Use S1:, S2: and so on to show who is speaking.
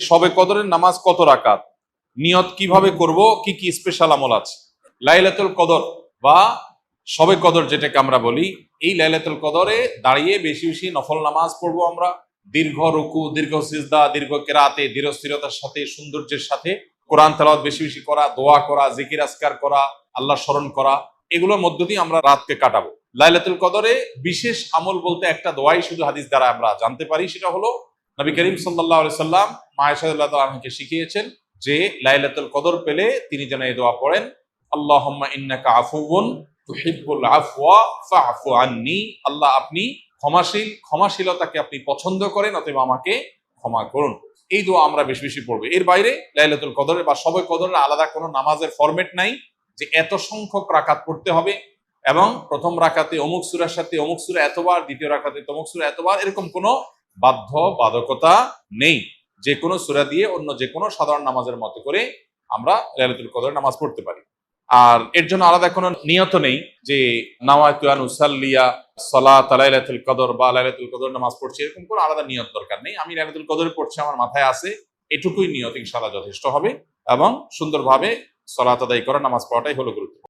S1: শবে কদরের নামাজ কত রাকাত, নিয়ত কিভাবে করব, কি কি স্পেশাল আমল আছে। লাইলাতুল কদর বা শবে কদর যেটাকে আমরা বলি, এই লাইলাতুল কদরে দাঁড়িয়ে বেশি বেশি নফল নামাজ পড়বো আমরা। দীর্ঘ রুকু, দীর্ঘ সিজদা, দীর্ঘ কেরাতে, দৃঢ় স্থিরতার সাথে, সৌন্দর্যের সাথে কোরআন তেলাওয়াত বেশি বেশি করা, দোয়া করা, জিকির আজকার করা, আল্লাহ স্মরণ করা, এগুলোর মধ্য দিয়ে আমরা রাতকে কাটাবো। লাইলাতুল কদরে বিশেষ আমল বলতে একটা দোয়াই শুধু হাদিস দ্বারা আমরা জানতে পারি, সেটা হলো নবী করিম সাল্লাল্লাহু আলাইহি সাল্লাম মা আয়েশা রাদিয়াল্লাহু আনহাকে শিখিয়েছেন যে লাইলাতুল কদর পেলে তিনি যেন এই দোয়া পড়েন, আল্লাহুম্মা ইন্নাকা আফুউন তুহিব্বুল আফওয়া ফাআফু আন্নী। আল্লাহ আপনি ক্ষমাশীল, ক্ষমাশীলতাকে আপনি পছন্দ করেন, অতএব আমাকে ক্ষমা করুন। এই দোয়া আমরা বেশি বেশি পড়বো। এর বাইরে লাইলাতুল কদরের বা শবে কদরের আলাদা কোনো নামাজের ফরম্যাট নাই যে এত সংখ্যক রাকাত পড়তে হবে এবং প্রথম রাকাতে অমুক সূরার সাথে অমুক সূরা এতবার, দ্বিতীয় রাকাতে তমুক সূরা এতবার, এরকম কোনো বাধ্যবাধকতা নেই। যে কোনো সূরা দিয়ে অন্য যে কোনো সাধারণ নামাজের মতো করে আমরা লাইলাতুল কদরের নামাজ পড়তে পারি। আর এর জন্য আলাদা কোনো নিয়ত নেই যে নাওয়াইতু আন উসাল্লিয়া সালাত লাইলাতুল কদর বা লাইলাতুল কদর নামাজ পড়ছি, এরকম কোনো আলাদা নিয়ত দরকার নেই। আমি লাইলাতুল কদর পড়ছি, আমার মাথায় আছে, এটুকুই নিয়ত ইনশাআল্লাহ যথেষ্ট হবে এবং সুন্দরভাবে সালাত আদায় করা, নামাজ পড়াটাই হলো গুরুত্ব।